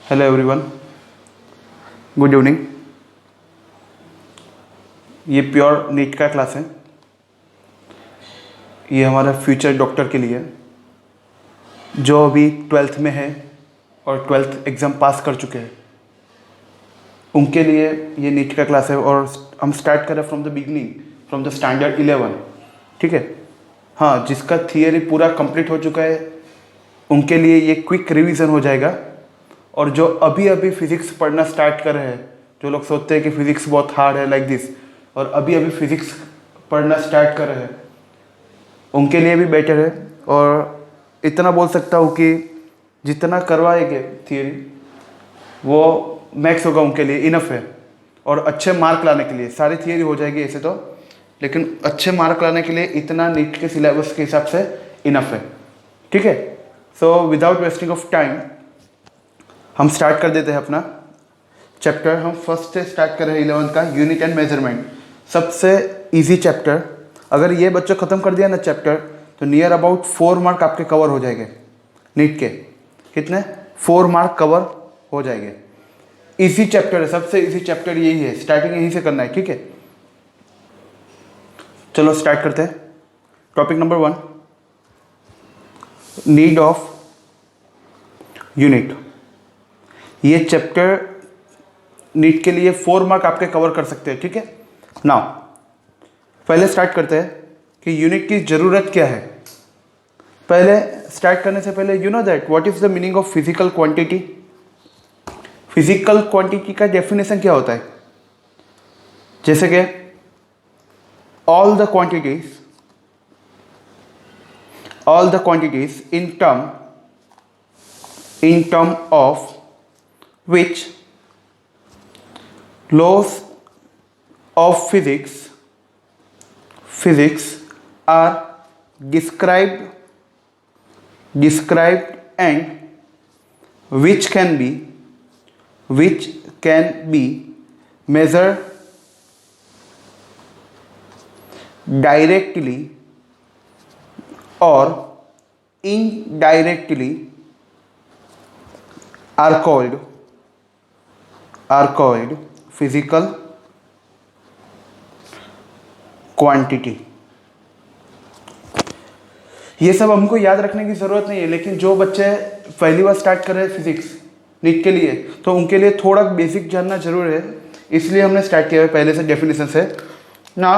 Hello everyone, good evening. ये pure NEET का class है। ये हमारा फ्यूचर डॉक्टर के लिए जो अभी 12th में है और 12th एग्ज़ाम पास कर चुके हैं, उनके लिए ये नीट का क्लास है। और हम स्टार्ट करें from the beginning, from the standard 11। ठीक है। हाँ, जिसका थियरी पूरा कंप्लीट हो चुका है उनके लिए ये क्विक रिवीजन हो जाएगा। और जो अभी अभी फिज़िक्स पढ़ना स्टार्ट कर रहे हैं, जो लोग सोचते हैं कि फ़िज़िक्स बहुत हार्ड है लाइक दिस, और अभी अभी फिज़िक्स पढ़ना स्टार्ट कर रहे हैं, उनके लिए भी बेटर है। और इतना बोल सकता हूँ कि जितना करवाएंगे थियरी वो मैक्स होगा उनके लिए, इनफ है। और अच्छे मार्क लाने के लिए सारी थियरी हो जाएगी ऐसे तो, लेकिन अच्छे मार्क लाने के लिए इतना नीट के सिलेबस के हिसाब से इनफ है। ठीक है। So without wasting of time हम स्टार्ट कर देते हैं अपना चैप्टर। हम फर्स्ट से स्टार्ट कर रहे हैं 11 का, यूनिट एंड मेजरमेंट। सबसे इजी चैप्टर। अगर ये बच्चों ख़त्म कर दिया ना चैप्टर, तो नियर अबाउट 4 मार्क आपके कवर हो जाएंगे नीट के। कितने? 4 मार्क कवर हो जाएंगे। इजी चैप्टर है, सबसे इजी चैप्टर यही है। स्टार्टिंग यहीं से करना है। ठीक है, चलो स्टार्ट करते हैं। Topic number 1, need of unit. ये चैप्टर नीट के लिए 4 मार्क आपके कवर कर सकते हैं। ठीक है। नाउ पहले स्टार्ट करते हैं कि यूनिट की ज़रूरत क्या है। पहले स्टार्ट करने से पहले you know that what is the meaning of physical quantity. Physical quantity का डेफिनेशन क्या होता है? जैसे कि all the quantities in term of which laws of physics are described and which can be measured directly or indirectly are called physical quantity। ये सब हमको याद रखने की ज़रूरत नहीं है, लेकिन जो बच्चे पहली बार स्टार्ट कर रहे हैं फिजिक्स नीट के लिए, तो उनके लिए थोड़ा बेसिक जानना जरूर है। इसलिए हमने स्टार्ट किया है पहले से डेफिनेशन से ना।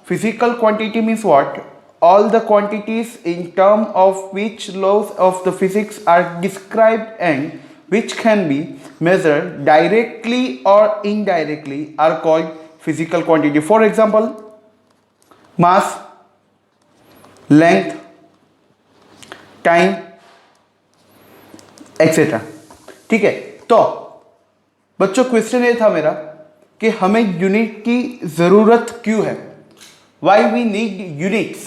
Physical quantity means what? All the quantities in term of which laws of the physics are described and which can be measured directly or indirectly are called physical quantity. For example, mass, length, time, etc. ठीक है। तो बच्चों question ये था मेरा कि हमें unit की ज़रूरत क्यों है? Why we need units?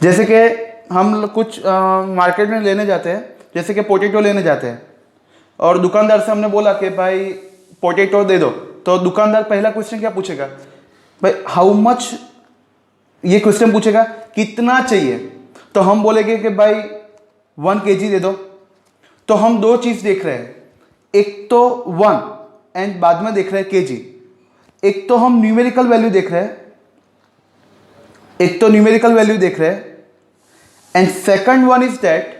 जैसे कि हम कुछ मार्केट में लेने जाते हैं, जैसे कि पोटैटो लेने जाते हैं, और दुकानदार से हमने बोला कि भाई पोटैटो दे दो, तो दुकानदार पहला क्वेश्चन क्या पूछेगा? भाई हाउ मच, ये क्वेश्चन पूछेगा कितना चाहिए। तो हम बोलेंगे कि भाई 1 kg दे दो। तो हम 2 चीज़ देख रहे हैं, एक तो 1 एंड बाद में देख रहे हैं kg। एक तो हम न्यूमेरिकल वैल्यू देख रहे हैं, and second one is that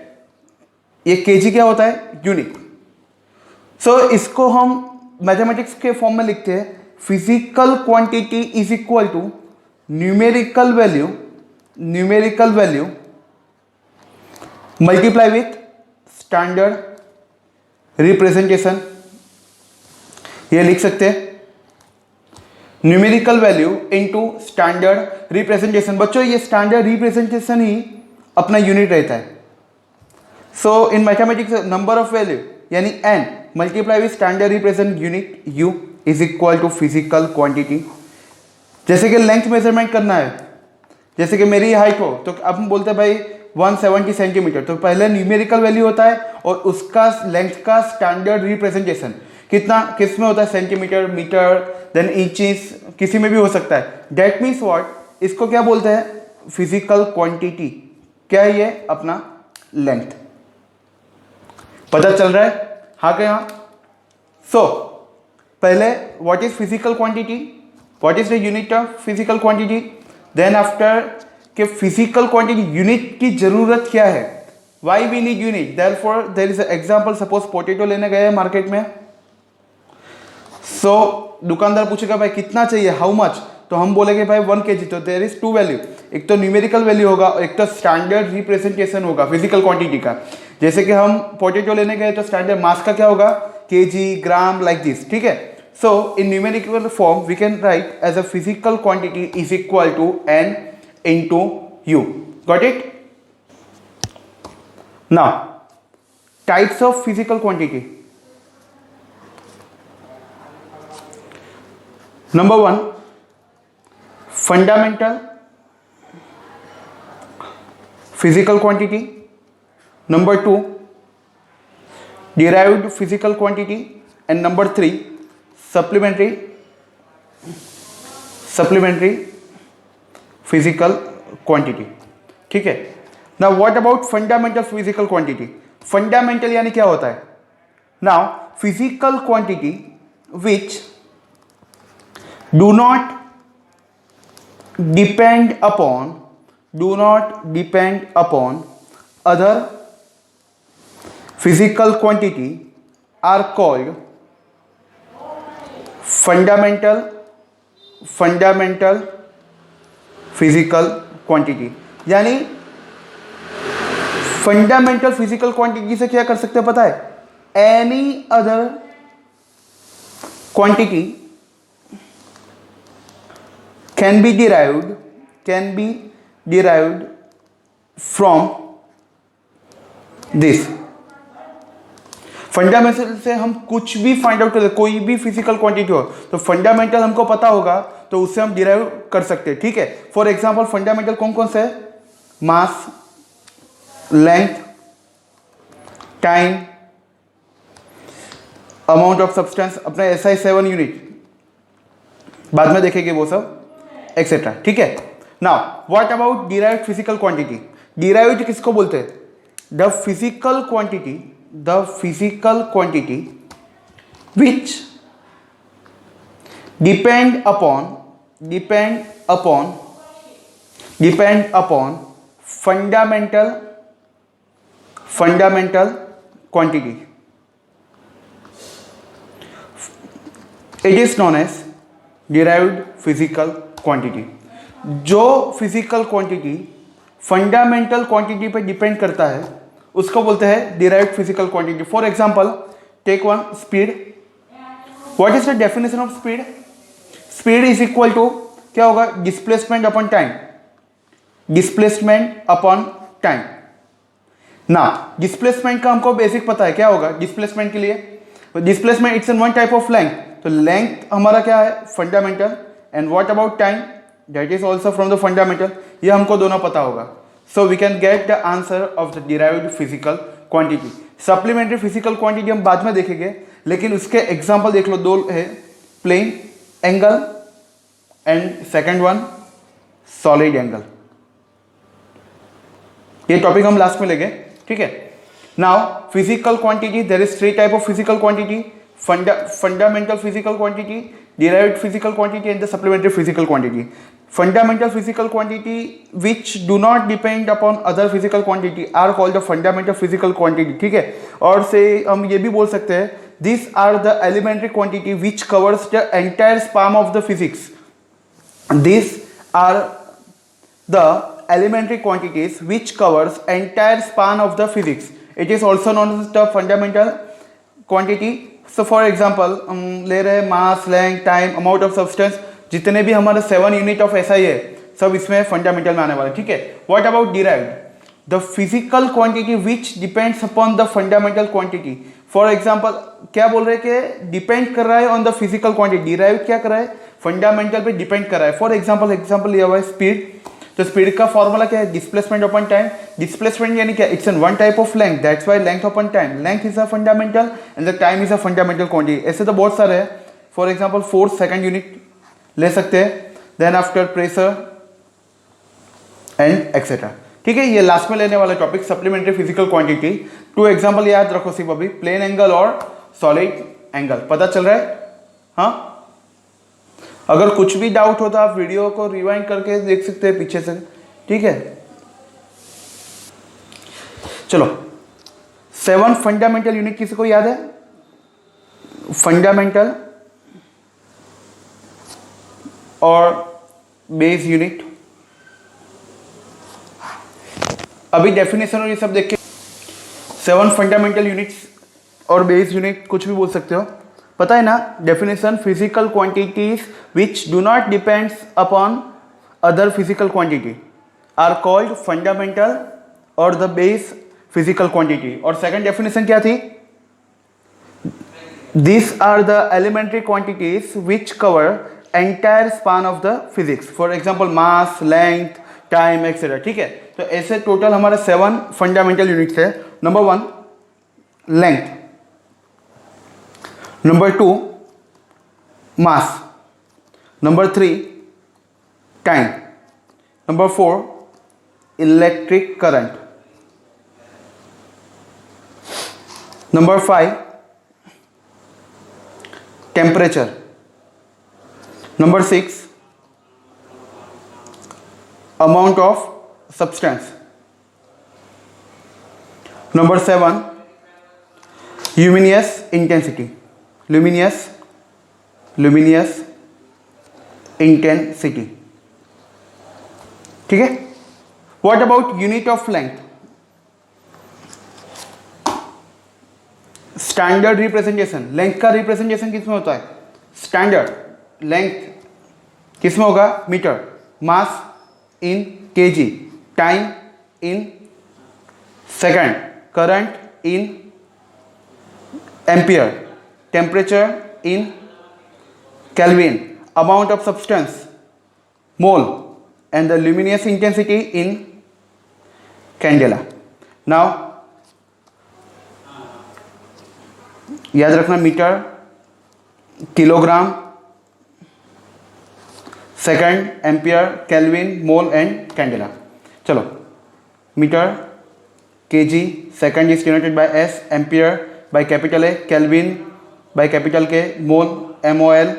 ये kg क्या होता है? यूनिट। सो इसको हम मैथमेटिक्स के फॉर्म में लिखते हैं, physical quantity is equal to numerical value multiply with standard representation. ये लिख सकते हैं numerical value into standard representation. बच्चों ये स्टैंडर्ड रिप्रेजेंटेशन ही अपना यूनिट रहता है। So in mathematics number of value यानी n multiply with standard represent unit u is equal to physical quantity. जैसे कि लेंथ मेजरमेंट करना है, जैसे कि मेरी हाइट हो तो अब हम बोलते हैं भाई 170 सेंटीमीटर, तो पहले न्यूमेरिकल वैल्यू होता है और उसका लेंथ का स्टैंडर्ड रिप्रेजेंटेशन कितना, किस में होता है? सेंटीमीटर, मीटर, देन इंचेस, किसी में भी हो सकता है। That means what? इसको क्या बोलते हैं? Physical quantity. क्या है ये? अपना लेंथ। पता चल रहा है? हाँ क्या? सो पहले what is physical quantity, what is the unit of physical quantity, then after कि फिजिकल क्वांटिटी यूनिट की जरूरत क्या है, why we need unit, therefore there is example, suppose potato लेने गए मार्केट में, सो दुकानदार पूछेगा भाई कितना चाहिए, हाउ मच, तो हम बोलेंगे भाई 1 kg, तो देयर इज 2 वैल्यू, एक तो न्यूमेरिकल वैल्यू होगा और एक तो स्टैंडर्ड रिप्रेजेंटेशन होगा फिजिकल क्वांटिटी का। जैसे कि हम पोटैटो लेने गए तो स्टैंडर्ड मास का क्या होगा, केजी, ग्राम, लाइक दिस, ठीक है। So in numerical form we can write as a physical quantity is equal to n into u, got it? Now types of physical quantity. Number 1, fundamental physical quantity. Number 2, derived physical quantity. And number 3, supplementary physical quantity, ठीक है। Now what about fundamental physical quantity? Fundamental यानी क्या होता है? Now physical quantity which do not depend upon other physical quantity are called fundamental physical quantity. यानी fundamental physical quantity से क्या कर सकते हैं पता है, any other quantity can B derived from this. Fundamental से हम कुछ भी फाइंड आउट करते, कोई भी फिजिकल क्वांटिटी हो तो फंडामेंटल हमको पता होगा तो उससे हम डिराइव कर सकते हैं, ठीक है। फॉर एग्जांपल फंडामेंटल कौन कौन से है, mass, length, time, amount of substance, अपने SI 7 यूनिट बाद में देखेंगे वो सब एक्सेट्रा, ठीक है। Now what about derived physical quantity? Derived किसको बोलते हैं? The physical quantity which depend upon fundamental quantity. It is known as derived physical quantity. जो फिजिकल क्वांटिटी फंडामेंटल क्वांटिटी पे डिपेंड करता है उसको बोलते हैं derived physical quantity. For example take one, speed. What is the definition of speed? Speed is equal to क्या होगा, displacement upon time, ना डिस्प्लेसमेंट का हमको बेसिक पता है क्या होगा डिस्प्लेसमेंट के लिए, displacement it's in one type of length, तो लेंथ हमारा क्या है fundamental, and what about time, that is also from the fundamental, ये हमको दोनों पता होगा। So we can get the answer of the derived physical quantity. Supplementary physical quantity हम बाद में देखेंगे, लेकिन उसके एग्जाम्पल देख लो, दो है, plane angle and second one solid angle. ये टॉपिक हम लास्ट में लेंगे, ठीक है। Now physical quantity, there is 3 type of physical quantity, fundamental physical quantity, derived physical quantity and the supplementary physical quantity. Fundamental physical quantity which do not depend upon other physical quantity are called the fundamental physical quantity, ठीक है। और से हम ये भी बोल सकते हैं these are the elementary quantity which covers the entire span of the physics. These are the elementary quantities which covers entire span of the physics. It is also known as the fundamental quantity. So for example हम ले रहे हैं mass, length, time, amount of substance, जितने भी हमारे 7 unit of SI है सब इसमें फंडामेंटल में आने वाला है, ठीक है। What about derived? The physical quantity which depends upon the fundamental quantity. For example क्या बोल रहे हैं कि डिपेंड कर रहा है on the physical quantity, derived क्या कर रहा है फंडामेंटल पे डिपेंड कर रहा है। फॉर एग्जाम्पल लिया हुआ है स्पीड, तो स्पीड का फॉर्मूला क्या है, डिस्प्लेसमेंट अपॉन टाइम। डिस्प्लेसमेंट यानी क्या, it's an one type of length, that's why length upon time, length is a fundamental and the time is a fundamental quantity. ऐसे तो बहुत सारे हैं, for example force second unit ले सकते हैं, then after pressure and etcetera, ठीक है, ये लास्ट में लेने वाला topic supplementary physical quantity. 2 example याद रखो सिर्फ अभी, प्लेन एंगल और सॉलिड एंगल। पता चल रहा है? हाँ, अगर कुछ भी डाउट हो तो आप वीडियो को रिवाइंड करके देख सकते हैं पीछे से, ठीक है। चलो, 7 फंडामेंटल यूनिट किसी को याद है? फंडामेंटल और बेस यूनिट। अभी डेफिनेशन और ये सब देख के 7 फंडामेंटल यूनिट्स और बेस यूनिट कुछ भी बोल सकते हो, पता है ना? Definition, physical quantities which do not depends upon other physical quantity are called fundamental और द बेस फिजिकल क्वांटिटी। और सेकंड डेफिनेशन क्या थी? These are the elementary quantities which cover entire span of the physics. For example, mass, length, time, etc. ठीक है, तो ऐसे total हमारे 7 fundamental units है। Number 1 length, number 2 mass, number 3 time, number 4 electric current, number 5 temperature, number 6 amount of substance, number 7 luminous intensity, luminous intensity. ठीक है, what about unit of length? Standard representation, length का representation किसमें होता है? Standard length किसमें होगा? Metre, mass in KG, time in second, current in ampere, temperature in kelvin, amount of substance mole, and the luminous intensity in candela. नाउ याद रखना, metre, kilogram, second, ampere, kelvin, mole and candela. चलो, metre, KG, second is denoted by S, ampere by capital A, kelvin by capital K, mole MOL,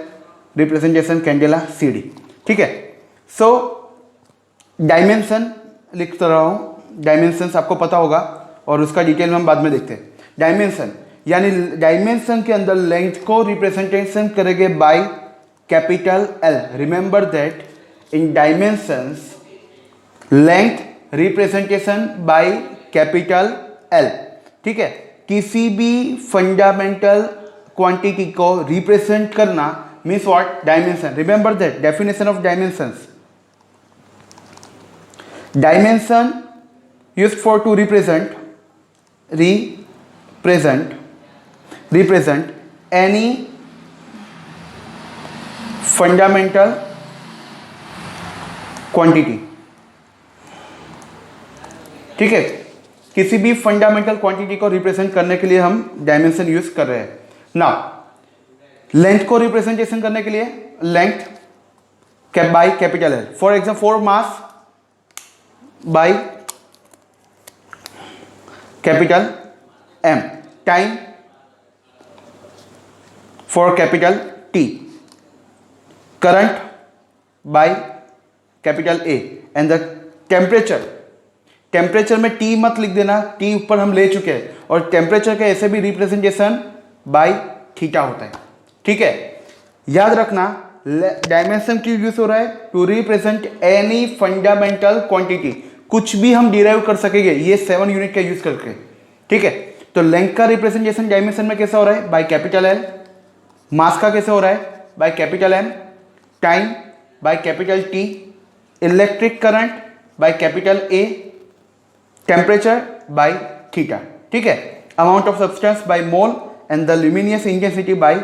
representation candela CD। ठीक है, so dimension लिख रहा हूँ, dimensions आपको पता होगा और उसका डिटेल में हम बाद में देखते हैं। डायमेंशन यानी डायमेंशन के अंदर लेंथ को रिप्रेजेंटेशन करेंगे by capital L। Remember that in dimensions length representation by capital L। ठीक है, किसी भी फंडामेंटल क्वांटिटी को रिप्रेजेंट करना means what? Dimension. Remember that definition of dimensions, dimension used for to represent any fundamental quantity। ठीक है, किसी भी फंडामेंटल क्वांटिटी को रिप्रेजेंट करने के लिए हम डायमेंशन यूज कर रहे हैं। नाउ लेंथ को रिप्रेजेंटेशन करने के लिए length bye capital L। For example, for mass by capital M, time for capital T, current by capital A, and the temperature, temperature में T मत लिख देना, T ऊपर हम ले चुके हैं, और टेम्परेचर के ऐसे भी रिप्रेजेंटेशन बाय थीटा होता है। ठीक है, याद रखना, डायमेंशन क्यों यूज हो रहा है? To represent any fundamental quantity. कुछ भी हम डिराइव कर सकेंगे ये 7 यूनिट का यूज करके। ठीक है, तो लेंथ का रिप्रेजेंटेशन डायमेंशन में कैसा हो रहा है? By capital L। मास का कैसे हो रहा है? By capital M। Time by capital T। Electric current by capital A। Temperature by theta. ठीक है, amount of substance by mole, and the luminous intensity by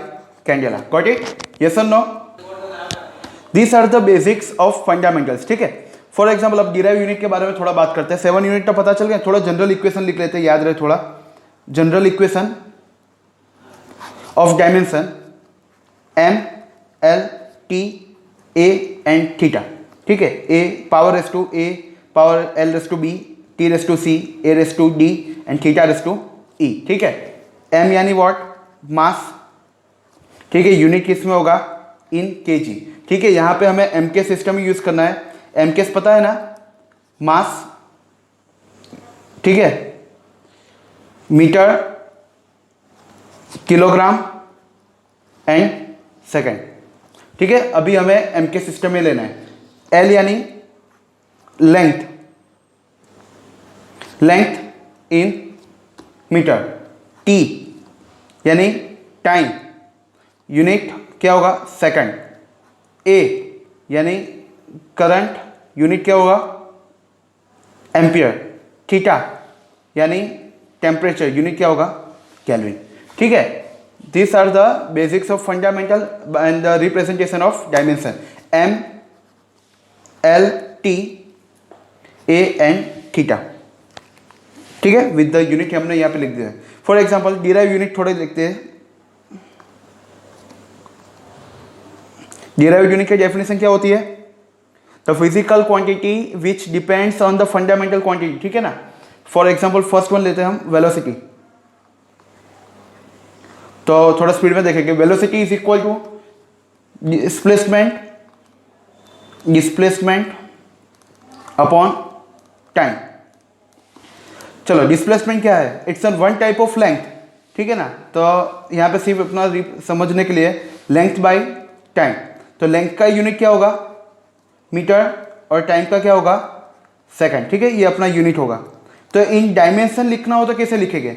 candela. Got it? Yes और no? These are the basics of fundamentals. ठीक है, for example अब derive unit के बारे में थोड़ा बात करते हैं। 7 यूनिट तो पता चल गया, थोड़ा जनरल इक्वेशन लिख लेते हैं, याद रहे थोड़ा। General equation of dimension M, L, T, A and theta. ठीक है, A power S to A power L S to B T raise to C, A raise to D and theta raise to E. ठीक है, M यानी what, मास। ठीक है, unit किस में होगा, इन केजी। ठीक है, यहाँ पे हमें एम के सिस्टम यूज करना है। एम केस पता है ना, मास। ठीक है, मीटर, किलोग्राम एंड सेकेंड। ठीक है, अभी हमें एम के सिस्टम में लेना है। एल यानी length, length in metre. T यानी टाइम, यूनिट क्या होगा, सेकंड। ए यानी करंट, यूनिट क्या होगा, एम्पियर। थीटा यानी टेम्परेचर, यूनिट क्या होगा, केल्विन। ठीक है, this are the basics of fundamental and the representation of dimension, M, L, T, A and theta. ठीक है, विद द यूनिट हमने यहाँ पे लिख दिया है। फॉर एग्जाम्पल डिराइव यूनिट थोड़े लिखते हैं। डिराइव यूनिट की डेफिनेशन क्या होती है, the physical quantity which depends on the fundamental quantity. ठीक है ना, फॉर एग्जाम्पल फर्स्ट वन लेते हैं हम, वेलोसिटी। तो थोड़ा स्पीड में देखेंगे। Velocity is equal to displacement, displacement upon time. चलो, डिस्प्लेसमेंट क्या है, it's an one type of length. ठीक है ना, तो यहाँ पे सिर्फ अपना समझने के लिए लेंथ बाय टाइम। तो लेंथ का यूनिट क्या होगा, मीटर, और टाइम का क्या होगा, सेकंड। ठीक है, ये अपना यूनिट होगा। तो इन डायमेंशन लिखना हो तो कैसे लिखेंगे,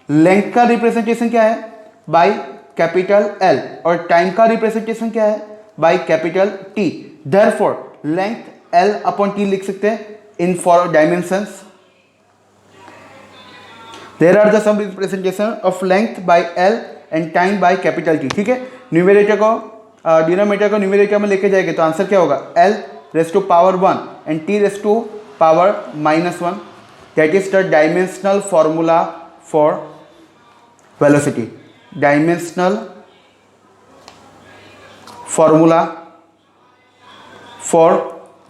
लेंथ का रिप्रेजेंटेशन क्या है, बाय कैपिटल एल, और टाइम का रिप्रेजेंटेशन क्या है, by capital T. Therefore length L upon T लिख सकते हैं in for dimensions. There are the some representation of length by L and time by capital T. ठीक है, न्यूमरेटर को डिनोमिनेटर को न्यूमरेटर में लेके जाएंगे तो आंसर क्या होगा, L raise to power 1 and T raise to power -1। That is the dimensional formula for velocity. Dimensional formula for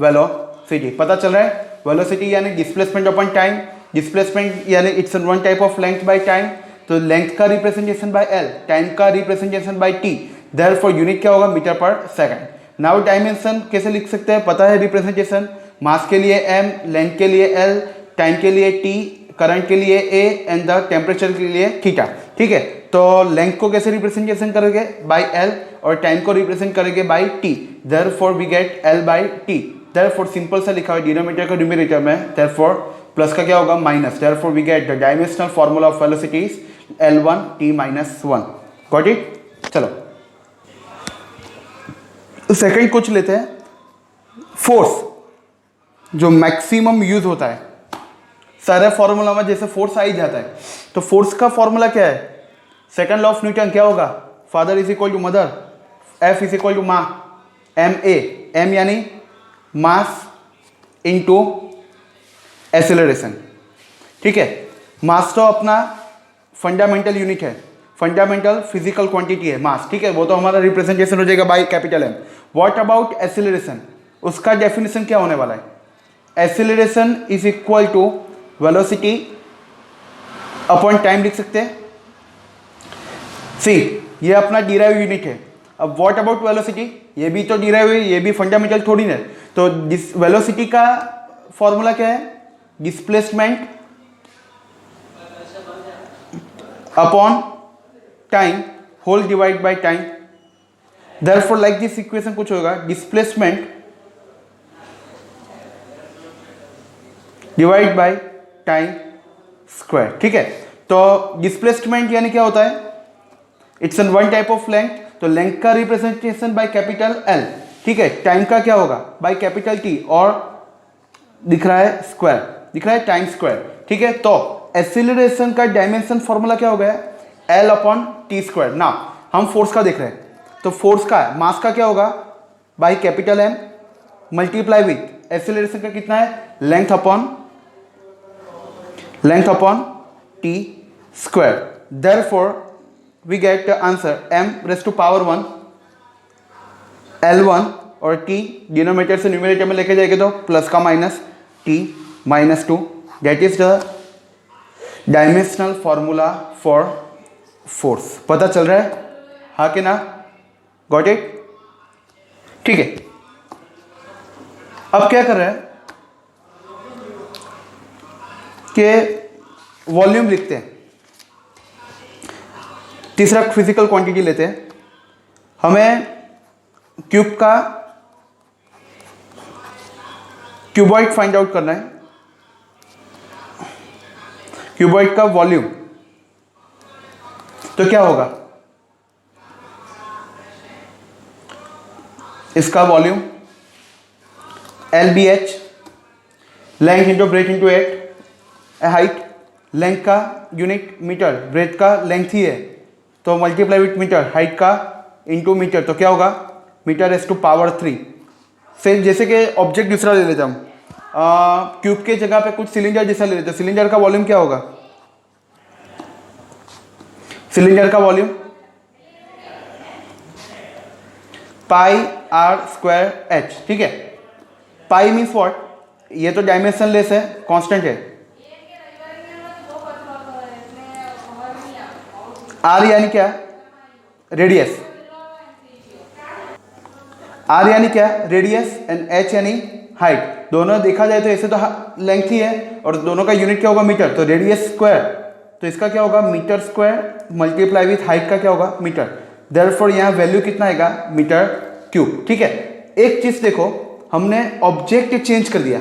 velocity. पता चल रहा है, वेलोसिटी यानी डिस्प्लेसमेंट अपॉन टाइम, डिस्प्लेसमेंट यानी it's one type of length by time. तो length का representation by L, time का representation by T. Therefore unit क्या होगा, मीटर पर सेकंड। नाउ डायमेंशन कैसे लिख सकते हैं, पता है रिप्रेजेंटेशन, मास के लिए एम, लेंथ के लिए एल, टाइम के लिए टी, करंट के लिए ए एंड द टेम्परेचर के लिए थीटा। ठीक है, तो लेंथ को कैसे रिप्रेजेंटेशन करेंगे, बाय एल, और टाइम को रिप्रेजेंट करेंगे by T. Therefore we get L by T. Therefore simple सा लिखा हुआ है डिनोमिनेटर का न्यूमरेटर में, देयरफॉर प्लस का क्या होगा, minus. Therefore we get the dimensional formula of velocity is L1 T - 1। Got it. चलो सेकंड कुछ लेते हैं, फोर्स, जो मैक्सिमम यूज होता है सारे फॉर्मूला में। जैसे फोर्स आ ही जाता है, तो फोर्स का फॉर्मूला क्या है, सेकंड लॉ ऑफ न्यूटन क्या होगा, father is equal to mother, F is equal to ma, M A. M यानी मास इनटू एक्सेलरेशन। ठीक है, मास तो अपना फंडामेंटल यूनिट है, फंडामेंटल फिजिकल क्वांटिटी है मास। ठीक है, वो तो हमारा रिप्रेजेंटेशन हो जाएगा by capital M. What about acceleration, उसका डेफिनेशन क्या होने वाला है, acceleration is equal to velocity upon time लिख सकते हैं। सी, ये अपना डिराइव यूनिट है। अब व्हाट अबाउट वेलोसिटी, ये भी तो डिराइव है, ये भी फंडामेंटल थोड़ी ना। तो वेलोसिटी का फॉर्मूला क्या है, displacement upon time whole divide by time. Therefore like this equation कुछ होगा, displacement divide by time square. ठीक है, तो डिस्प्लेसमेंट यानी क्या होता है, it's an one type of length. तो लेंथ का रिप्रेजेंटेशन बाय कैपिटल एल। ठीक है, टाइम का क्या होगा, बाय कैपिटल टी, और दिख रहा है स्क्वायर, दिख रहा है टाइम स्क्वायर। ठीक है, तो एक्सीलरेशन का डायमेंशन फॉर्मूला क्या हो गया, एल अपॉन टी स्क्वायर। ना हम फोर्स का देख रहे हैं, तो फोर्स का, मास का क्या होगा, by capital M multiply with acceleration का कितना है, length upon T square. Therefore we get the answer m raised to power 1 L1, और t डिनोमिनेटर से न्यूमरेटर में लेके जाएंगे तो प्लस का minus t -2 that is the dimensional formula for force. पता चल रहा है, हाँ कि ना? Got it? ठीक है, अब क्या कर रहे हैं कि वॉल्यूम लिखते हैं। तीसरा फिजिकल क्वांटिटी लेते हैं। हमें क्यूब का क्यूबॉइड फाइंड आउट करना है, क्यूबॉइड का वॉल्यूम। तो क्या होगा? इसका volume LBH, length into breadth into at, height, length का यूनिट मीटर, ब्रेथ का लेंथ ही है तो मल्टीप्लाई विथ मीटर, हाइट का इंटू मीटर, तो क्या होगा? Metre as to power 3। Same जैसे कि ऑब्जेक्ट दूसरा ले लेते हम, क्यूब के जगह पे कुछ सिलेंडर जैसा ले लेते हैं। सिलेंडर का वॉल्यूम क्या होगा? सिलेंडर का volume pi R square H. ठीक है, पाई मीन्स व्हाट? ये तो डायमेंशन लेस है, कांस्टेंट है। आर यानी क्या? रेडियस। आर यानी क्या? रेडियस, एंड एच यानी हाइट। दोनों देखा जाए तो ऐसे तो लेंथ ही है और दोनों का यूनिट क्या होगा? मीटर। तो रेडियस स्क्वायर, तो इसका क्या होगा? Metre square multiply with height का क्या होगा? मीटर। देयरफॉर यहाँ वैल्यू कितना आएगा? Metre cube. ठीक है, एक चीज देखो, हमने ऑब्जेक्ट चेंज कर दिया,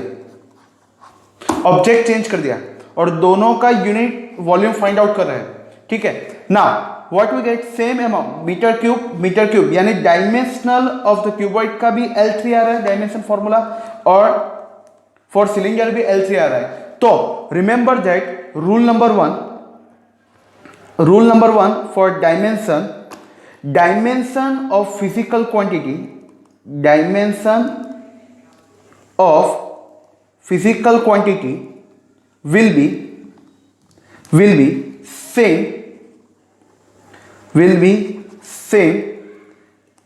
ऑब्जेक्ट चेंज कर दिया और दोनों का यूनिट वॉल्यूम फाइंड आउट कर रहे हैं। ठीक है, now what we get? Same amount, metre cube, यानी डायमेंशनल ऑफ द क्यूबॉइड का भी L3 आ रहा है, डायमेंशन फॉर्मूला, और फॉर सिलेंडर भी L3 आ रहा है। तो remember that rule number one for dimension of physical quantity, dimension of physical quantity will be same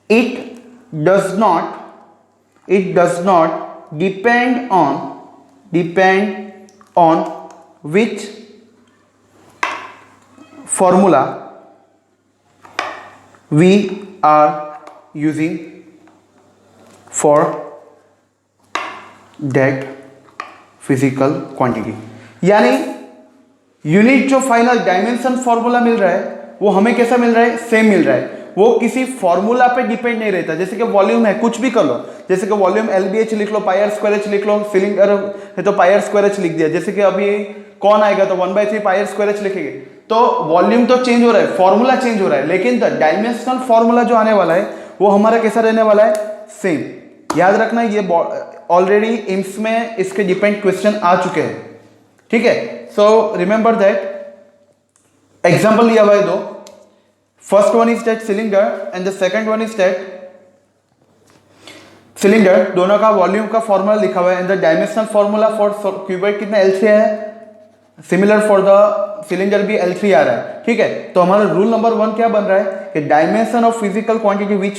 it does not depend on which formula we are using for that physical quantity। यानी unit जो final dimension formula मिल रहा है वो हमें कैसा मिल रहा है? Same मिल रहा है। वो किसी फॉर्मूला पे डिपेंड नहीं रहता। जैसे कि वॉल्यूम है, कुछ भी कर लो, जैसे कि वॉल्यूम LBH लिख लो, पाई आर स्क्वायर एच लिख लो, सिलेंडर है तो पाई आर स्क्वायर एच लिख दिया। जैसे कि अभी कौन आएगा तो 1/3 पाई आर स्क्वायर एच लिखेंगे। तो वॉल्यूम तो चेंज हो रहा है, फॉर्मूला चेंज हो रहा है, लेकिन डायमेंशनल फॉर्मूला जो आने वाला है वो हमारा कैसा रहने वाला है? सेम। याद रखना, ये ऑलरेडी इम्स में इसके डिपेंड क्वेश्चन आ चुके हैं। ठीक है, सो रिमेंबर दैट एग्जांपल लिया हुआ है दो। First one is that cylinder and the second one is that cylinder. दोनों का वॉल्यूम का फॉर्मूला लिखा हुआ है, and the dimensional formula for cuboid कितना? L3 है। सिमिलर फॉर द सिलेंडर भी L3 आ रहा है। ठीक है, तो हमारा रूल नंबर 1 क्या बन रहा है कि dimension of physical quantity which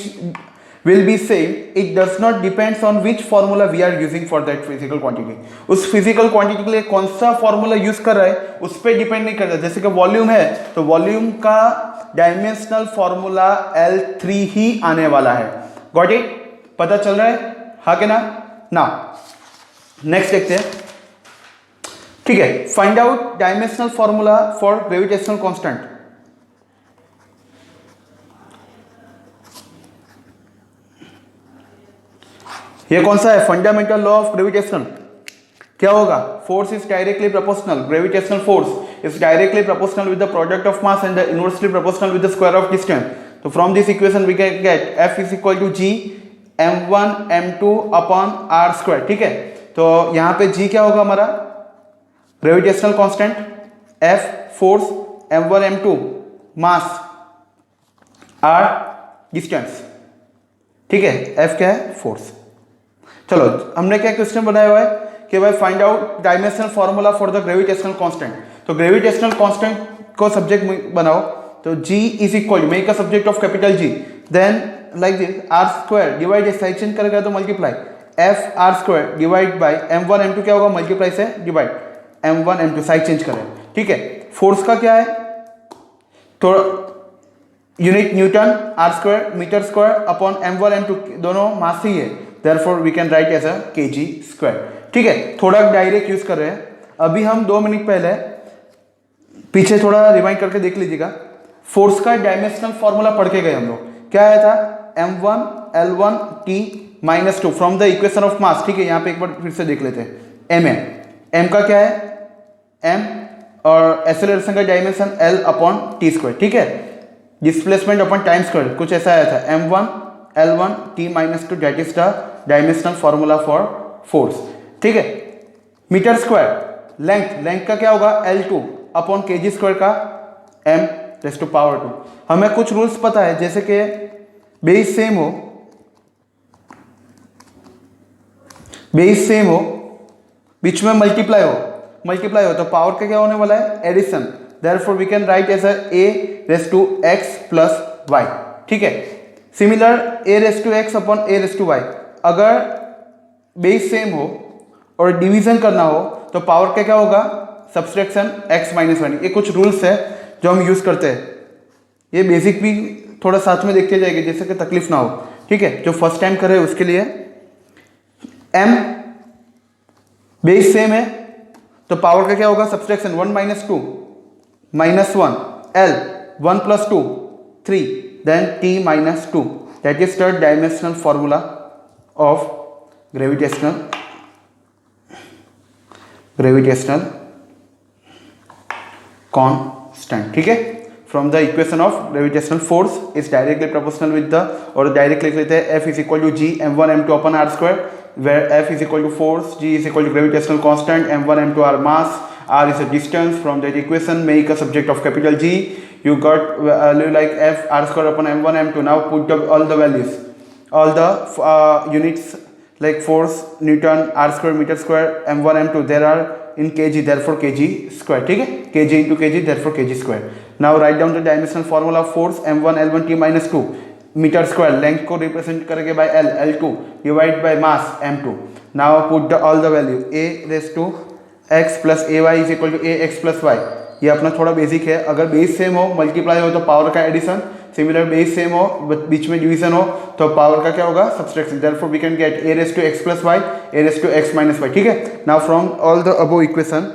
will be same, it does not depends on which formula we are using for that physical quantity। उस physical quantity के लिए कौन सा formula यूज कर रहा है उस पर डिपेंड नहीं करता। जैसे कि वॉल्यूम है तो वॉल्यूम का डायमेंशनल फॉर्मूला L3 ही आने वाला है। Got it? पता चल रहा है, हाँ के ना? नेक्स्ट देखते हैं। ठीक है, find out dimensional formula for gravitational constant. ये कौन सा है? Fundamental law of gravitation. क्या होगा? Force is directly proportional, gravitational force is directly proportional with the product of mass and the inversely proportional with the square of distance. तो from this equation we can get F is equal to G m1 m2 upon r square. ठीक है, तो यहाँ पे G क्या होगा हमारा? Gravitational constant, F force, m1 m2 मास, r distance. ठीक है, F क्या है? फोर्स। चलो, हमने क्या क्वेश्चन बनाया हुआ है कि भाई find out dimensional formula for the gravitational constant. तो ग्रेविटेशनल कांस्टेंट को सब्जेक्ट बनाओ, तो G is equal, make a subject of capital G, then like this r square divide, section करेगा तो multiply, F r square divide by m1 m2 क्या होगा? Multiply से divide, m1 m2 side change करें, ठीक है। फोर्स का क्या है, थोड़ा unit Newton R square metre square upon m1 m2 दोनों मास ही है, therefore we can write as a kg square, ठीक है। थोड़ा डायरेक्ट यूज कर रहे हैं। अभी हम 2 मिनट पहले पीछे थोड़ा रिवाइंड करके देख लीजिएगा, फोर्स का डायमेंशनल फॉर्मूला पढ़ के गए हम लोग। क्या आया था, m1 L1 T minus 2 from the equation of mass, ठीक है। यहाँ पे एक बार फिर से देख लेते हैं। m का क्या है, m और एक्सेलरेशन का dimension L upon T square, ठीक है। डिस्प्लेसमेंट अपॉन टाइम स्क्वायर, कुछ ऐसा आया था, m1 L1 T minus 2 that is the dimensional formula for force, ठीक है। मीटर स्क्वायर लेंथ का क्या होगा, L2 अपॉन kg स्क्वायर का m रेज़ टू पावर 2। हमें कुछ रूल्स पता है, जैसे कि बेस सेम हो, बीच में मल्टीप्लाई हो तो पावर का क्या होने वाला है, addition, therefore we can write as a raise to x plus y, ठीक है। Similar a raise to x upon a raise to y, अगर बेस सेम हो और डिवीजन करना हो तो पावर का क्या होगा, सब्सट्रैक्शन x माइनस 1। ये कुछ रूल्स है जो हम यूज करते हैं। ये बेसिक भी थोड़ा साथ में देखते जाएंगे, जैसे कि तकलीफ ना हो, ठीक है। जो फर्स्ट टाइम करे उसके लिए m बेस सेम है तो पावर का क्या होगा, subtraction 1 minus 2 minus 1 L 1 plus 2 3 then t minus 2, that is the dimensional formula of gravitational constant, ठीक है। From the equation of gravitational force is directly proportional with the, और direct लिख लेते हैं F is equal to G m1 m2 upon r square, where F is equal to force, G is equal to gravitational constant, m1 m2 are mass, r is a distance. From that equation make a subject of capital G, you got value like F r square upon m1 m2. Now put all the values, all the units like force, Newton, r square, meter square, m1 m2 there are in kg, therefore kg square, ठीक है। kg into kg, therefore kg square. Now write down the dimensional formula of force m1 L1 T minus 2 metre square, length को represent करेंगे by L, L2 divide by mass m2। Now put the all the value, a raise to x plus ay is equal to ax plus y। ये अपना थोड़ा basic है, अगर base same हो multiply हो तो पावर का एडिशन, सिमिलर बेस सेम हो बीच में डिवीजन हो तो पावर का क्या होगा, subtraction, therefore we can get a raise to x plus y, a raise to x minus y, ठीक है। Now from all the above equation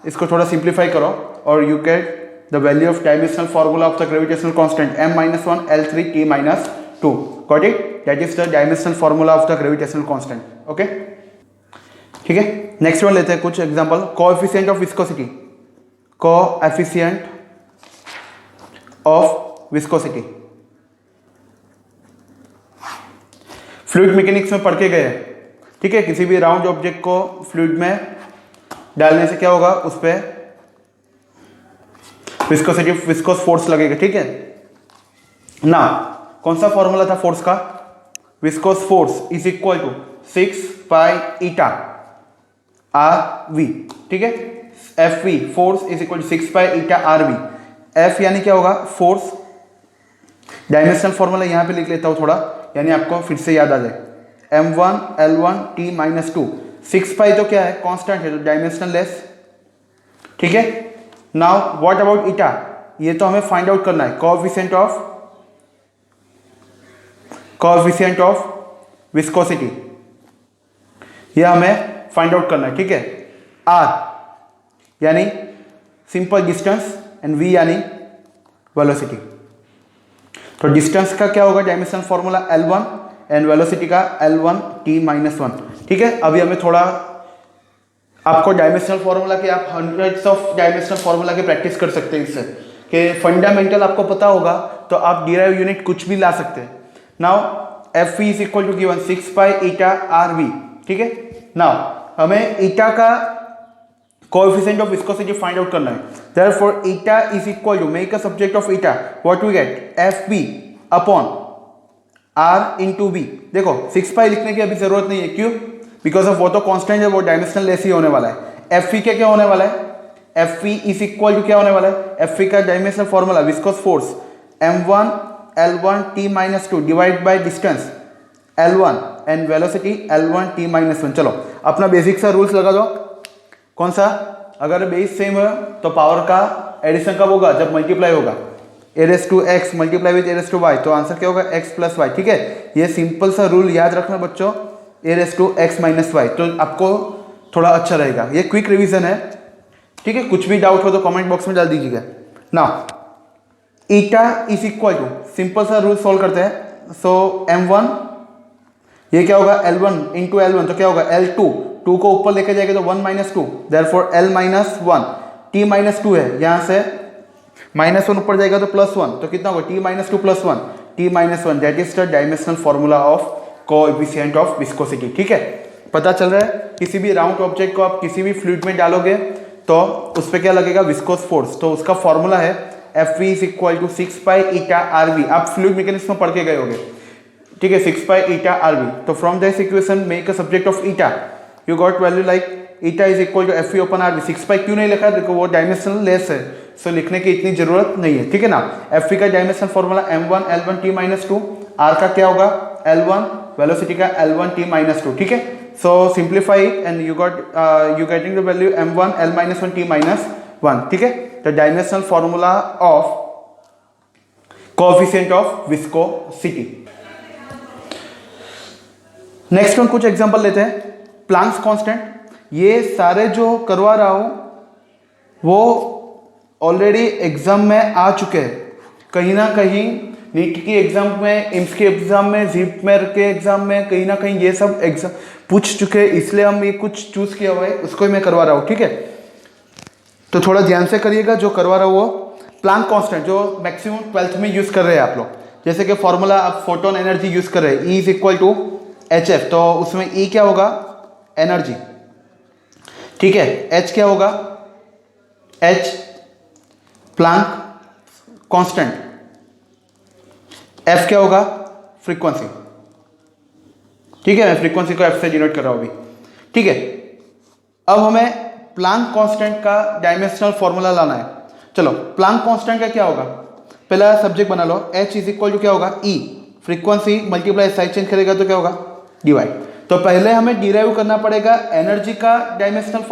इसको थोड़ा सिंप्लीफाई करो और you get the value of dimensional formula of the gravitational constant m minus 1 L3 T minus 2. Got it? That is the dimensional formula of the gravitational constant. Okay? ठीक है। Next one लेते हैं कुछ example. Coefficient of viscosity, coefficient of viscosity fluid mechanics में पढ़ के गए हैं, ठीक है। किसी भी राउंड ऑब्जेक्ट को फ्लूइड में डालने से क्या होगा, उस पर विस्कोसिटी विस्कोस फोर्स लगेगा, ठीक है ना। कौन सा फॉर्मूला था फोर्स का, viscous force is equal to 6 pi eta R V, ठीक है। F V force is equal to 6 pi eta R V. F यानी क्या होगा, फोर्स, डायमेंशनल फॉर्मूला यहां पे लिख लेता हूं थोड़ा, यानी आपको फिर से याद आ जाए, m1 L1 T माइनस 2, 6 पाई तो क्या है, कांस्टेंट है, तो डायमेंशनल लेस, ठीक है। नाउ व्हाट अबाउट ईटा, ये तो हमें फाइंड आउट करना है, कोएफिशिएंट ऑफ विस्कोसिटी, ये हमें फाइंड आउट करना है, ठीक है। आर यानी सिंपल डिस्टेंस एंड वी यानी वेलोसिटी। तो डिस्टेंस का क्या होगा, dimensional formula L1 and velocity का L1 T माइनस 1, ठीक है। अभी हमें थोड़ा आपको डायमेंशनल फॉर्मूला के, आप हंड्रेड्स ऑफ डायमेंशनल फॉर्मूला के प्रैक्टिस कर सकते हैं इससे, कि फंडामेंटल आपको पता होगा तो आप डिराइव यूनिट कुछ भी ला सकते हैं। Now F V is equal to given 6 pi eta R V, ठीक है। नाउ हमें ईटा का coefficient of viscosity find out करना है, therefore eta is equal to, make a subject of eta, what we get, F B upon R into B. देखो 6 पाई लिखने की अभी जरूरत नहीं है, क्यों, बिकॉज ऑफ वो तो कांस्टेंट है, वो डायमेंशनल लेस ही होने वाला है। एफ पी क्या होने वाला है, F P is equal to क्या होने वाला है, एफ पी का dimensional formula viscous force m1 L1 T minus 2 divide by distance L1 and velocity L1 T minus 1। चलो अपना बेसिक सा रूल्स लगा दो, कौन सा, अगर बेस सेम है तो पावर का एडिशन कब होगा, जब मल्टीप्लाई होगा। A raise to x multiply with a raise to y, तो आंसर क्या होगा एक्स प्लस वाई। ठीक है, ये सिंपल सा रूल याद रखना बच्चों, a raise to x minus y, तो आपको थोड़ा अच्छा रहेगा। ये क्विक रिवीजन है। ठीक है, कुछ भी डाउट हो तो कमेंट बॉक्स में डाल दीजिएगा ना। Eta is equal to, simple सा रूल सॉल्व करते हैं। सो m1 ये क्या होगा L1 इंटू L1, तो क्या होगा L2, 2 को ऊपर लेके जाएगा तो 1 minus 2, therefore L minus 1, t minus 2 है, यहाँ से -1 ऊपर जाएगा तो +1, तो कितना होगा t minus 2 plus 1, t minus 1, that is the dimensional formula of coefficient of viscosity. ठीक है, पता चल रहा है। किसी भी राउंड ऑब्जेक्ट को आप किसी भी फ्लूइड में डालोगे तो उस पर क्या लगेगा, विस्कोस फोर्स, तो उसका फॉर्मूला है Fv is equal to 6 pi eta Rv। आप फ्लूइड मैकेनिक्स में पढ़ के गए होंगे। ठीक है, 6 पाई ईटा Rv, तो from this equation make a subject of eta, you got value like eta is equal to Fv upon Rv। 6 pi क्यों नहीं लिखा, देखो वो डायमेंशनल लेस है, सो लिखने की इतनी जरूरत नहीं है। ठीक है ना। Fv का dimensional formula m1 L1 t minus 2, R का क्या होगा L1, वेलोसिटी का L1 t माइनस 2। ठीक है, so simplify it and you getting the value m1 L minus 1 t minus 1। ठीक है, the dimensional formula of coefficient of viscosity। Next हम कुछ एग्जांपल लेते हैं। प्लांक्स कांस्टेंट, ये सारे जो करवा रहा हूं वो ऑलरेडी एग्जाम में आ चुके हैं, कहीं ना कहीं नीट की एग्जाम में, एम्स के एग्जाम में, जीपमेर के एग्जाम में, कहीं ना कहीं ये सब एग्जाम पूछ चुके हैं, इसलिए हम ये कुछ चूज किया हुआ है, उसको ही मैं करवा रहा हूँ। ठीक है, तो थोड़ा ध्यान से करिएगा जो करवा रहा हूँ वो। प्लांक कांस्टेंट जो मैक्सिमम 12th में यूज कर रहे हैं आप लोग, जैसे कि फॉर्मूला आप फोटोन एनर्जी यूज कर रहे हैं, E is equal to HF, तो उसमें E क्या होगा एनर्जी। ठीक है, H क्या होगा, H प्लांक कांस्टेंट, F क्या होगा फ्रीक्वेंसी। ठीक है, मैं फ्रीक्वेंसी को F से डिनोट कर रहा हूं अभी। ठीक है, अब हमें प्लांक कांस्टेंट का डायमेंशनल फॉर्मूला लाना है। चलो, प्लांक कांस्टेंट का क्या होगा, पहला सब्जेक्ट बना लो, H इज इक्वल टू क्या होगा E, frequency multiply side change करेगा तो क्या होगा डिवाइड। तो पहले हमें डिराइव करना पड़ेगा एनर्जी का डायमेंशनल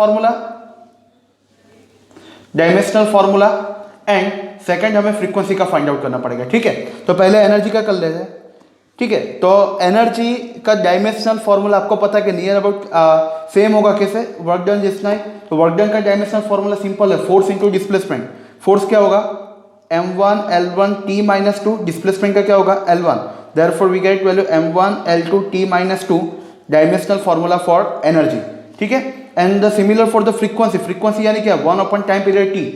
फॉर्मूला एंड सेकंड हमें फ्रीक्वेंसी का फाइंड आउट करना पड़ेगा। ठीक है, तो पहले एनर्जी का कर लेते हैं। ठीक है, तो एनर्जी का डायमेंशनल फॉर्मूला आपको पता है कि नियर अबाउट सेम होगा, कैसे, वर्क डन जितना है, तो वर्क डन का डायमेंशनल फॉर्मूला सिंपल है, फोर्स इंटू डिस्प्लेसमेंट। फोर्स क्या होगा m1 L1 t minus 2, displacement का क्या होगा L1, therefore we get value m1 L2 t minus 2, dimensional formula for energy. ठीक है, and the similar for the frequency, frequency यानी क्या 1 अपॉन टाइम पीरियड t,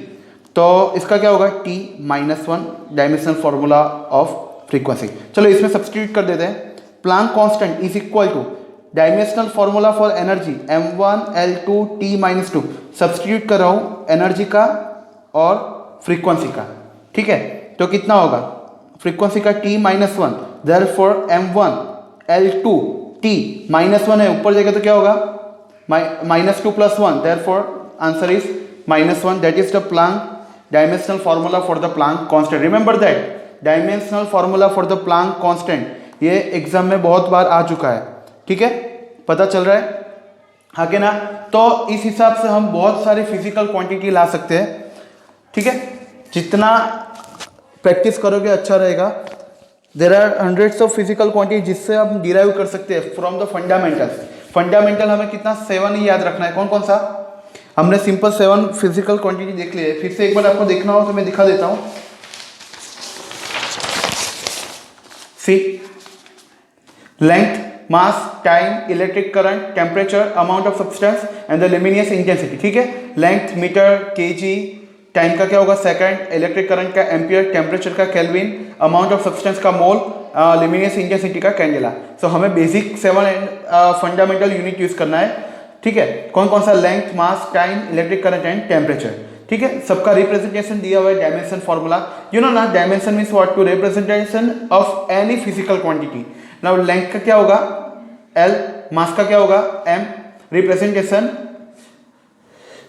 तो इसका क्या होगा t minus 1, dimensional formula of frequency. चलो इसमें सब्स्टिट्यूट कर देते हैं। Planck constant is equal two dimensional formula for energy m1 L2 t minus 2, substitute कर रहा हूँ एनर्जी का और फ्रीक्वेंसी का। ठीक है, तो कितना होगा फ्रीक्वेंसी का t minus 1, therefore m1 L2 t minus 1 है, ऊपर जाएगा तो क्या होगा minus 2 plus 1, therefore answer is minus 1, that is the Planck dimensional formula for the Planck constant. Remember that dimensional formula for the Planck constant, ये exam में बहुत बार आ चुका है। ठीक है, पता चल रहा है हाँ कि ना। तो इस हिसाब से हम बहुत सारी फिजिकल क्वांटिटी ला सकते हैं। ठीक है, जितना प्रैक्टिस करोगे अच्छा रहेगा। There are hundreds of physical quantity जिससे हम डिराइव कर सकते हैं फ्रॉम द फंडामेंटल्स। फंडामेंटल हमें कितना 7 ही याद रखना है। कौन कौन सा, हमने सिंपल 7 फिजिकल क्वांटिटी देख ली है, फिर से एक बार आपको देखना हो तो मैं दिखा देता हूँ। See length, mass, time, electric current, temperature, amount of substance and the luminous intensity. ठीक है, लेंथ मीटर, केजी, टाइम का क्या होगा सेकंड, इलेक्ट्रिक करंट का एम्पियर, टेम्परेचर का केल्विन, अमाउंट ऑफ सब्सटेंस का मोल, लुमिनियस इंटेंसिटी का कैंडेला। सो हमें basic 7 and fundamental unit use करना है। ठीक है, कौन कौन सा, length, mass, time, electric current and temperature. ठीक है, सबका रिप्रेजेंटेशन दिया हुआ है डायमेंशन फॉर्मूला। यू नो ना, dimension means what, to representation of any physical quantity. Now length का क्या होगा L, मास का क्या होगा M, representation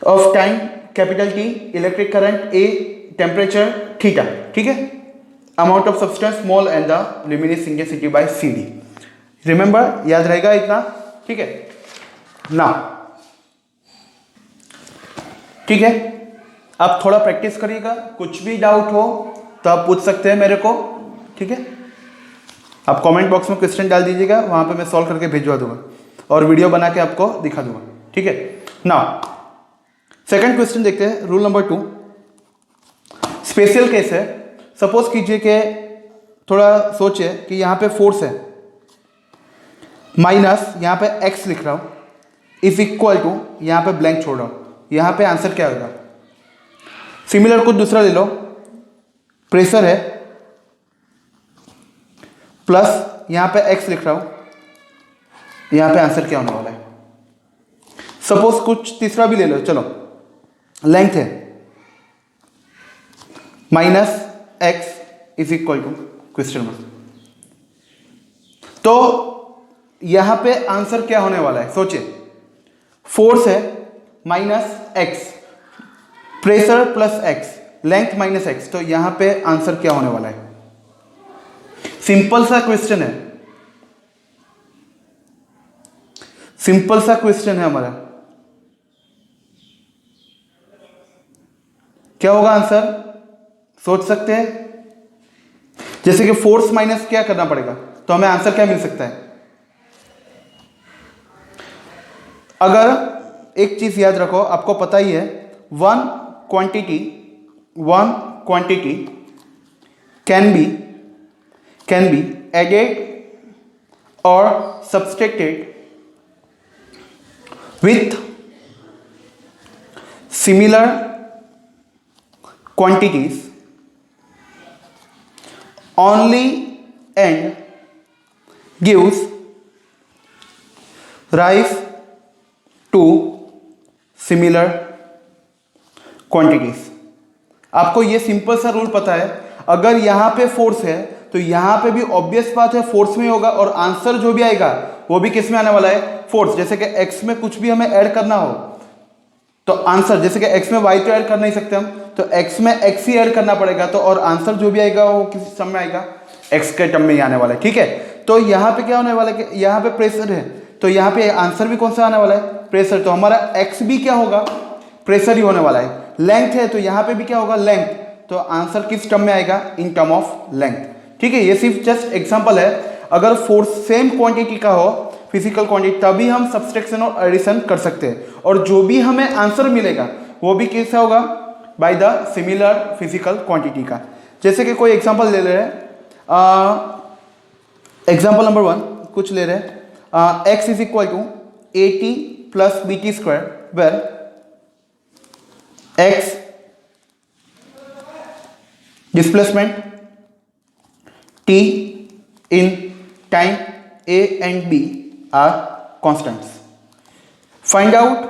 of time capital T, electric current A, temperature theta. ठीक है, amount of substance mole and the luminous intensity by CD। Remember, याद रहेगा इतना। ठीक है, नाउ ठीक है, आप थोड़ा प्रैक्टिस करिएगा, कुछ भी डाउट हो तो आप पूछ सकते हैं मेरे को, ठीक है। आप कमेंट बॉक्स में क्वेश्चन डाल दीजिएगा, वहाँ पे मैं सॉल्व करके भिजवा दूंगा और वीडियो बना के आपको दिखा दूंगा, ठीक है। नाउ सेकंड क्वेश्चन देखते हैं, रूल नंबर 2। स्पेशल केस है। सपोज कीजिए कि थोड़ा सोचिए कि यहाँ पे फोर्स है माइनस यहाँ पे x लिख रहा हूँ इज इक्वल टू यहाँ पे ब्लैंक छोड़ रहा हूँ, यहाँ पे आंसर क्या होगा। सिमिलर कुछ दूसरा ले लो, प्रेशर है प्लस यहाँ पे x लिख रहा हूँ, यहाँ पे आंसर क्या होने वाला है। सपोज कुछ तीसरा भी ले लो, चलो लेंथ है minus x is equal to question mark. तो यहां पे आंसर क्या होने वाला है, सोचिए। फोर्स है minus x, pressure plus x, length minus x, तो यहां पे आंसर क्या होने वाला है। सिंपल सा क्वेश्चन है, सिंपल सा क्वेश्चन है हमारा। क्या होगा आंसर, सोच सकते हैं। जैसे कि फोर्स माइनस क्या करना पड़ेगा, तो हमें आंसर क्या मिल सकता है। अगर एक चीज याद रखो, आपको पता ही है, one quantity can be added और subtracted with similar quantities only and gives rise to similar quantities। आपको ये सिंपल सा रूल पता है, अगर यहां पे फोर्स है तो यहां पे भी ऑब्वियस बात है फोर्स में होगा, और आंसर जो भी आएगा वो भी किस में आने वाला है, फोर्स। जैसे कि x में कुछ भी हमें ऐड करना हो तो आंसर, जैसे कि x में y तो ऐड कर नहीं सकते हम, तो x में x ही ऐड करना पड़ेगा, तो और आंसर जो भी आएगा वो किस टर्म में आएगा, x के टर्म में ही आने वाला है, ठीक है। तो यहाँ पे क्या होने वाला है कि यहाँ पे प्रेशर है, तो यहाँ पे आंसर भी कौन सा आने वाला है, प्रेशर, तो हमारा x भी क्या होगा, प्रेशर ही होने वाला है। लेंथ है तो यहाँ पे भी क्या होगा, लेंथ, तो आंसर किस टर्म में आएगा, इन टर्म ऑफ लेंथ, ठीक है। ये सिर्फ जस्ट एग्जांपल है। अगर फोर्स सेम क्वांटिटी का हो, फिजिकल क्वांटिटी, तभी हम सब्सट्रैक्शन और एडिशन कर सकते हैं, और जो भी हमें आंसर मिलेगा वो भी कैसा होगा, by the similar physical quantity का। जैसे कि कोई एग्जांपल ले रहे हैं, एग्जांपल नंबर 1 कुछ ले रहे हैं, x is equal to AT plus BT square, where x displacement, t in time a and b are constants. Find out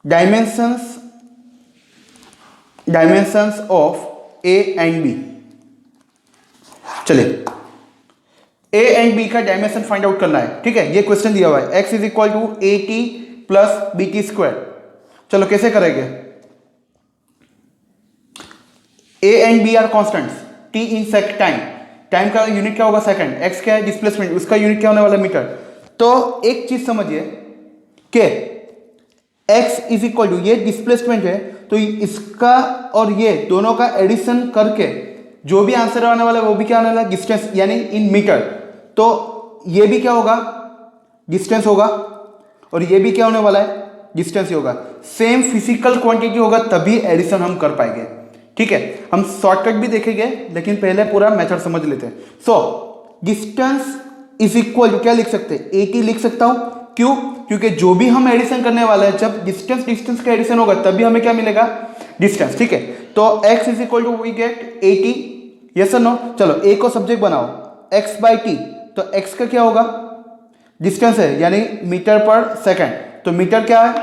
dimensions of a and b। चलिए a and b का dimension find out करना है, ठीक है। ये question दिया हुआ है, x is equal to AT plus BT square. चलो कैसे करेंगे, a and b are constants, t in sec time, time का यूनिट क्या होगा सेकंड, x क्या है डिस्प्लेसमेंट, उसका यूनिट क्या होने वाला है मीटर। तो एक चीज समझिए कि x इज इक्वल टू, ये डिस्प्लेसमेंट है, तो इसका और ये दोनों का एडिशन करके जो भी आंसर आने वाला है वो भी क्या आने वाला है, डिस्टेंस, यानी इन मीटर। तो ये भी क्या होगा, डिस्टेंस होगा, और ये भी क्या होने वाला है, डिस्टेंस ही होगा। सेम फिजिकल क्वांटिटी होगा तभी एडिशन हम कर पाएंगे, ठीक है। हम शॉर्टकट भी देखेंगे, लेकिन पहले पूरा मेथड समझ लेते हैं। So distance is equal to क्या लिख सकते हैं, AT लिख सकता हूं, क्यों, क्योंकि जो भी हम एडिशन करने वाला है, जब डिस्टेंस का एडिशन होगा तभी हमें क्या मिलेगा, डिस्टेंस, ठीक है। तो x is equal to we get AT, yes और नो। चलो a को सब्जेक्ट बनाओ, x बाई t, तो x का क्या होगा, डिस्टेंस है यानी मीटर पर सेकेंड, तो मीटर क्या है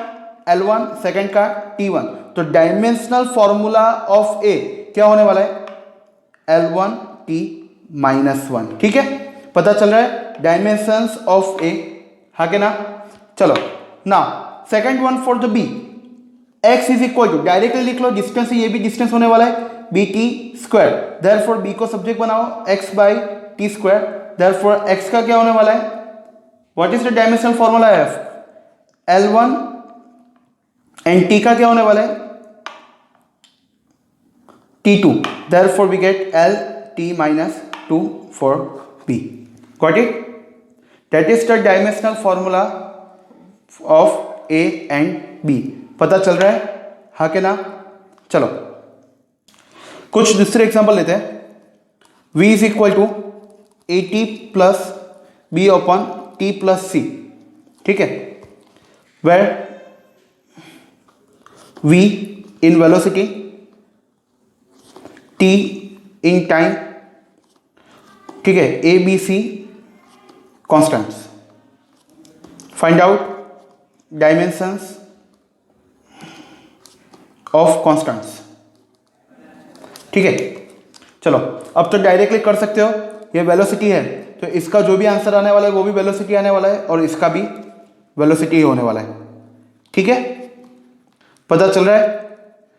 L1, सेकेंड का T1, तो डायमेंशनल फॉर्मूला ऑफ a क्या होने वाला है, L1T -1, ठीक है। पता चल रहा है डायमेंशंस ऑफ a, हाँ के ना। चलो ना second one for the b, x is equal to, directly लिख लो, डिस्टेंस ये भी डिस्टेंस होने वाला है BT स्क्वायर, देयरफॉर b को सब्जेक्ट बनाओ, x by T square, therefore x का क्या होने वाला है, what is the dimensional formula f, L1 and T का क्या होने वाला है, T2, therefore we get LT minus 2 for B. Got it? That is the dimensional formula of A and B. पता चल रहा है, हाँ के ना? चलो कुछ दूसरे एग्जांपल लेते हैं. V is equal to AT plus B upon T plus C. ठीक है, where V in velocity, T in time, ठीक है, A B C constants. Find out dimensions of constants. ठीक है, चलो अब तो डायरेक्टली कर सकते हो. ये वेलोसिटी है तो इसका जो भी आंसर आने वाला है वो भी वेलोसिटी आने वाला है और इसका भी वेलोसिटी ही होने वाला है. ठीक है, पता चल रहा है?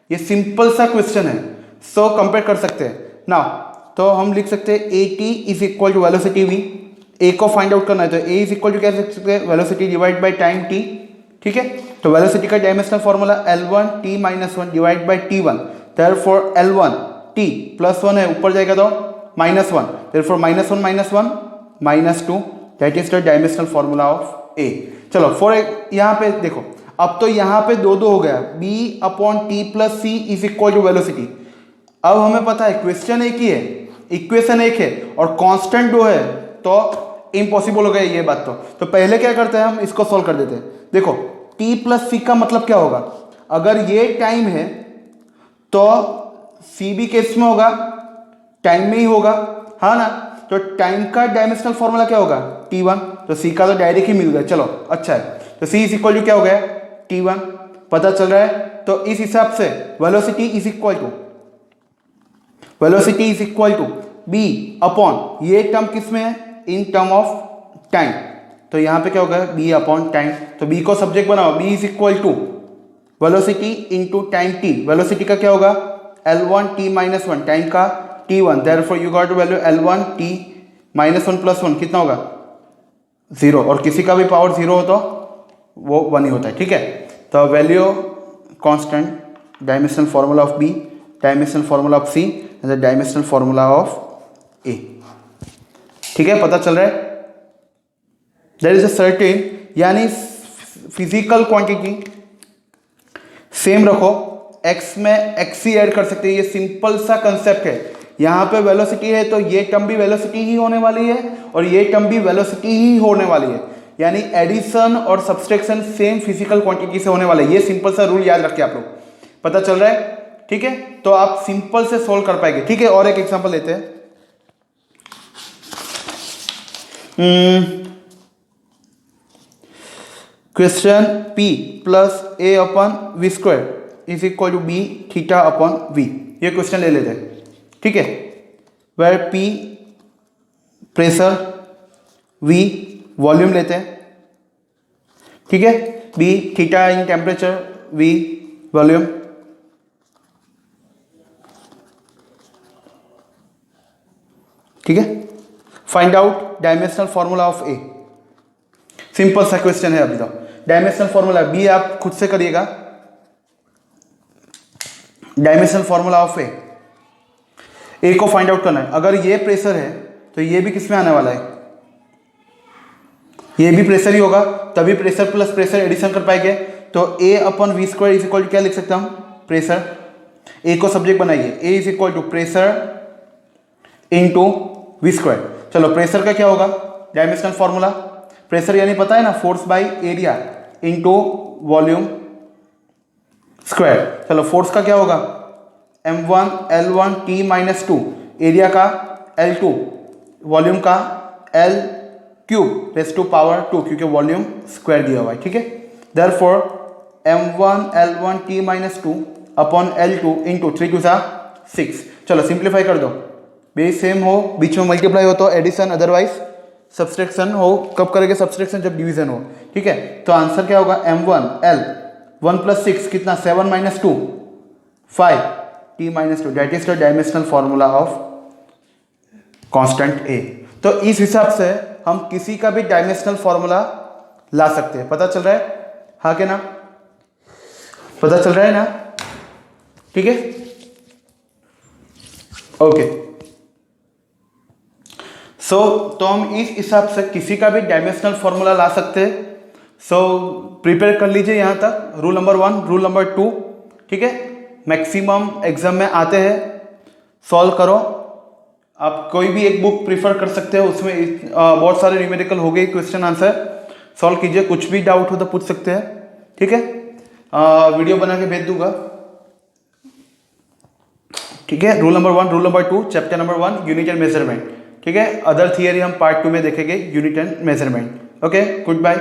ये सिंपल सा क्वेश्चन है, सो कंपेयर कर सकते हैं ना. तो हम लिख सकते हैं a t is equal to velocity v. A को फाइंड आउट करना है तो ए इज इक्वल टू क्या लिख सकते हैं, velocity divide by time t. ठीक है, तो वेलोसिटी का dimensional formula L1 T minus 1 divide by T1. Therefore L1 T plus 1 है, ऊपर जाएगा तो -1. Therefore -1 minus 1 -2. That is the dimensional formula of a. चलो फॉर यहाँ पे देखो, अब तो यहाँ पे दो हो गया, B upon T plus C is equal to velocity. अब हमें पता है क्वेश्चन एक ही है, इक्वेशन एक है और कांस्टेंट दो है, तो इम्पॉसिबल हो गया ये बात. तो पहले क्या करते हैं, हम इसको सॉल्व कर देते हैं. देखो T प्लस C का मतलब क्या होगा, अगर ये टाइम है तो C भी केस में होगा, टाइम में ही होगा, हाँ ना. तो टाइम का डायमेंशनल फॉर्मूला क्या होगा, T1. तो C का तो डायरेक्ट ही मिल गया, चलो अच्छा है. तो C इज इक्वल टू क्या हो गया, T1. पता चल रहा है? तो इस हिसाब से velocity is equal to B upon, ये टर्म किस में है, इन टर्म ऑफ टाइम. तो यहाँ पे क्या होगा, B अपॉन टाइम. तो B को सब्जेक्ट बनाओ, B is equal to velocity into time T. Velocity का क्या होगा, L1 T minus 1, टाइम का T1. Therefore you got value L1 T minus 1 plus 1 कितना होगा, 0. और किसी का भी पावर 0 हो तो वो 1 ही होता है. ठीक है, तो value constant, dimensional formula of B, dimensional formula of C, the dimensional formula of A. ठीक है, पता चल रहा है? देयर इज अ सर्टेन, यानी फिजिकल क्वांटिटी सेम रखो, x में x ही ऐड कर सकते हैं. ये सिंपल सा कंसेप्ट है. यहाँ पे वेलोसिटी है तो ये टर्म भी वेलोसिटी ही होने वाली है और ये टर्म भी वेलोसिटी ही होने वाली है, यानी एडिशन और सब्सट्रैक्शन सेम फिजिकल क्वांटिटी से होने वाला है. ये सिंपल सा रूल याद रखिए आप लोग. पता चल रहा है? ठीक है, तो आप सिंपल से सोल्व कर पाएंगे. ठीक है, और एक एग्जांपल लेते हैं. Question P plus A upon V square is equal to B theta upon V. ये क्वेश्चन ले लेते हैं. ठीक है, where P pressure, V volume लेते हैं. ठीक है, B theta in temperature, V volume. ठीक है, find out dimensional formula of A. Simple सा क्वेश्चन है. अभी तो डायमेंशनल फॉर्मूला B आप खुद से करिएगा. डायमेंशनल फॉर्मूला ऑफ A को फाइंड आउट करना है. अगर ये प्रेशर है तो ये भी किस में आने वाला है, ये भी प्रेशर ही होगा, तभी प्रेशर प्लस प्रेशर एडिशन कर पाएंगे. तो A upon V square is equal to क्या लिख सकता हूं, प्रेशर. A को सब्जेक्ट बनाइए, A is equal to pressure into V square. चलो प्रेशर का क्या होगा, डायमेंशनल फॉर्मूला. प्रेशर यानी पता है ना, force by area into volume square. चलो फोर्स का क्या होगा, M1 L1 T minus 2, area का L2, वॉल्यूम का L cube raise to power 2, क्योंकि वॉल्यूम स्क्वायर दिया हुआ है. ठीक है, therefore M1 L1 T minus 2 upon L2 into 3 2 6. चलो सिंप्लीफाई कर दो, बेस सेम हो, बीच में मल्टीप्लाई हो तो एडिशन, अदरवाइज सब्सट्रैक्शन हो. कब करेंगे सब्सट्रैक्शन, जब डिवीजन हो. ठीक है, तो आंसर क्या होगा, M1 L 1 प्लस 6 कितना, 7 minus 2 5 T minus 2. That is the dimensional formula of constant A. तो इस हिसाब से हम किसी का भी डायमेंशनल फॉर्मूला ला सकते हैं. पता चल रहा है, हाँ के ना, पता चल रहा है ना? ठीक है, ओके। तो हम इस हिसाब से किसी का भी डायमेंशनल फॉर्मूला ला सकते हैं। प्रिपेयर कर लीजिए यहाँ तक, रूल नंबर 1, रूल नंबर 2, ठीक है। मैक्सिमम एग्जाम में आते हैं, सॉल्व करो। आप कोई भी एक बुक प्रीफर कर सकते हो, उसमें बहुत सारे न्यूमेरिकल हो गए, क्वेश्चन आंसर सॉल्व कीजिए। कुछ भी डाउट हो तो पूछ सकते हैं, ठीक है। वीडियो बना के भेज दूंगा, ठीक है। Rule number 1, rule number 2, chapter number 1, unit and measurement, ठीक है। अदर थियरी हम पार्ट 2 में देखेंगे, unit and measurement. Okay, good bye.